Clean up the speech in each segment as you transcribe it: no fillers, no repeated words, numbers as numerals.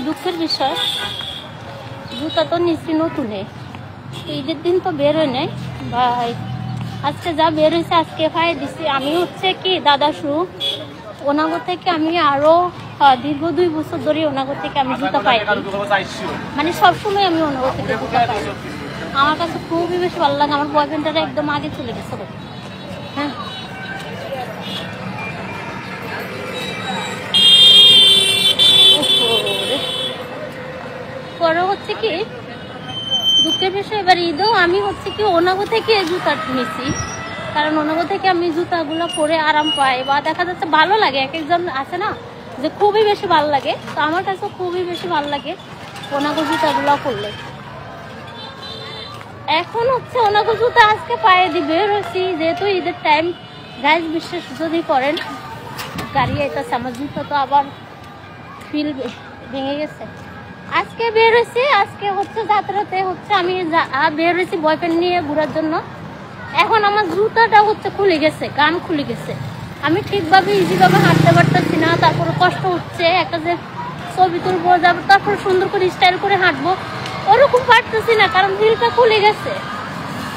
দুঃখের বিষয়, জুতা তো নিচ্ছি নতুনে, ঈদের দিন তো বের হয় নাই ভাই। আজকে যা বের হয়েছে আজকে পাই দিছি। আমি হচ্ছে কি দাদা শু ওনাগো থেকে আমি আরো দীর্ঘ 2 বছর ধরে ওনাগো থেকে আমি জুতা পাই, মানে সবসময় আমি ওনাগো থেকে জুতা পাই। আমার কাছে খুবই বেশি ভালো লাগে। আমার বয়ফ্রেন্ডটা একদম আগে চলে গেছে। হ্যাঁ, পরে হচ্ছে কি দুঃখের বিষয়, এবার ঈদেও আমি হচ্ছে কি ওনাগো থেকে জুতা নিছি, কারণ ওনাগো থেকে আমি জুতাগুলো পরে আরাম পাই বা দেখা যাচ্ছে ভালো লাগে। এক একজন আছে না যে খুবই বেশি ভালো লাগে, তো আমার কাছে খুবই বেশি ভালো লাগে ওনাগো জুতাগুলো পরলে। এখন হচ্ছে ওনাগো জুতা আজকে পায়ে দিয়ে বের হয়েছি, যেহেতু ঈদের টাইম। গাইজ বিশ্বাস যদি করেন, গাড়ি আইতেছে, আমার জুতা তো আবার ফিল ভেঙে গেছে। আজকে বের হয়েছি, আজকে হচ্ছে যাত্রাতে হচ্ছে আমি বের হয়েছি বয়ফ্রেন্ড নিয়ে ঘোরার জন্য। এখন আমার জুতাটা হচ্ছে খুলে গেছে, গান খুলে গেছে। আমি ঠিকভাবে ইজিভাবে হাঁটতে পারতেছি না, তারপরে কষ্ট হচ্ছে। একটা যে ছবি তুলবো যাবো, তারপরে সুন্দর করে স্টাইল করে হাঁটবো, ওরকম পারতেছি না, কারণ হিলটা খুলে গেছে।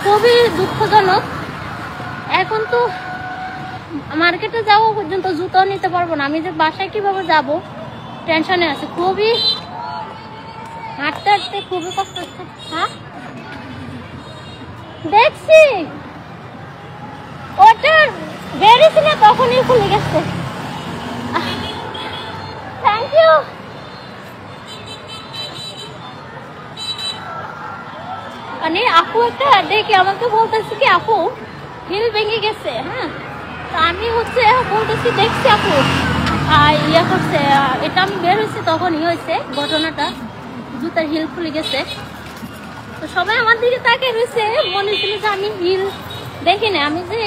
খুবই দুঃখজনক। এখন তো মার্কেটে যাওয়া পর্যন্ত জুতাও নিতে পারবো না। আমি যে বাসায় কিভাবে যাব টেনশনে আছে, খুবই হাঁটতে হাঁটতে খুবই কষ্ট হচ্ছে। হ্যাঁ, দেখছি ওটা বেরিয়েছি না, তখনই খুলে গেছে। Thank you. মানে আপু একটা দেখে আমাকে বলতেছি কি আপু হিল ভেঙে গেছে। হ্যাঁ, তো আমি হচ্ছে বলতেছি দেখছি আপু ইয়ে করছে, এটা আমি বের হয়েছি তখনই হয়েছে ঘটনাটা, জুতার হিল খুলে গেছে। তো সবাই আমার দিকে তাকিয়ে রয়েছে, মনে ছিল যে আমি হিল দেখি না। আমি যে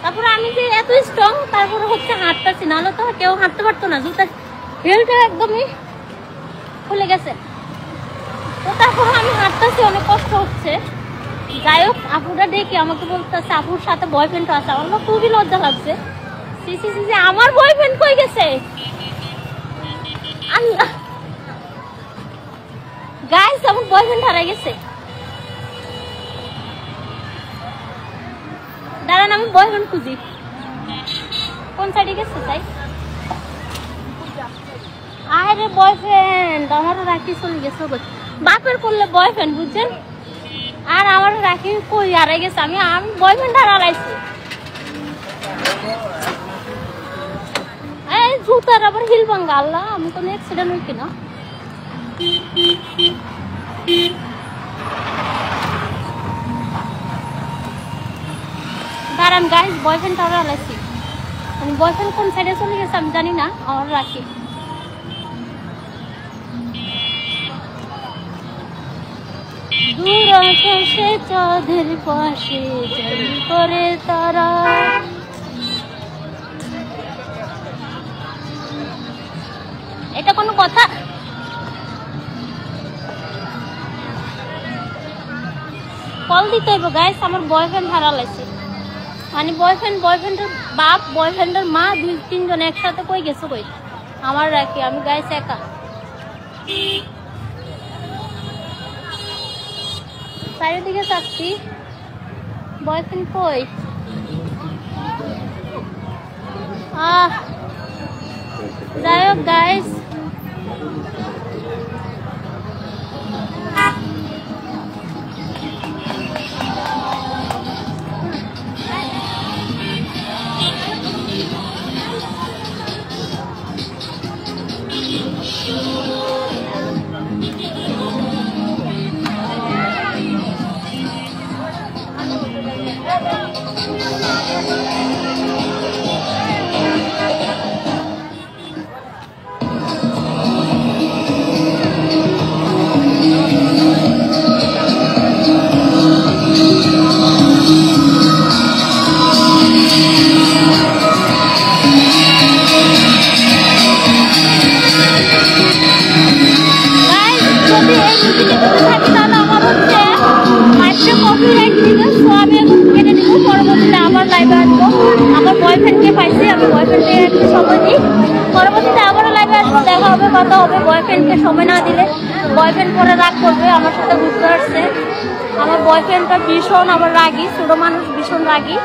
তারপরে আমি যে এত স্ট্রং, তারপরে হচ্ছে হাঁটতেছি, নাহলে তো কেউ হাঁটতে পারতো না। জুতার হিলটা একদমই খুলে গেছে। তো তারপরে আমি হাঁটতেছি, অনেক কষ্ট হচ্ছে। যাই হোক, আপুটা দেখি আমাকে বলতেছে আপুর সাথে বয়ফ্রেন্ড আছে। আমার খুবই লজ্জা লাগছে। আমার বয়ফ্রেন্ড কই গেছে? গাইস, আমার বয়ফ্রেন্ড হারাই গেছে। দাঁড়ান, আমি বয়ফ্রেন্ড খুঁজি। কোন সাইডে গেছে তাই? আরে বয়ফ্রেন্ড আমারও রাখি চলে গেছে। বাপের করলে বয়ফ্রেন্ড, বুঝছেন? আর আমার রাখি কই হারাই গেছে। আমি বয়ফ্রেন্ড হারাইছি। এই জুতার আবার হিল ভাঙ্গা। আল্লাহ, আমি কোনো অ্যাক্সিডেন্ট হই কিনা। দাঁড়ান গাইস, বয়ফ্রেন্ড হারাইছি। আমি বয়ফ্রেন্ড কোন সাইডে চলে গেছে আমি জানি না। আমার রাখি দূর আকাশে চাঁদের পাশে জানি করে তারা। এটা কোনো কথা? কল দিতে হইব গাইস, আমার বয়ফ্রেন্ড হারালাইছে। মানে বয়ফ্রেন্ডের বাপ, বয়ফ্রেন্ডের মা, 2-3 জন একসাথে কই গেছে কই? আমার রাখি, আমি গাইস একা। চারিদিকে চাচ্ছি, বয়ফ্রেন্ড কই? যাই হোক গাইস, কথা হবে, বয়ফ্রেন্ডকে সময় না দিলে বয়ফ্রেন্ড পরে রাগ করবে। আমার সাথে ঘুরতে আসছে, আমার বয়ফ্রেন্ডটা ভীষণ আবার রাগী, ছোট মানুষ ভীষণ রাগী।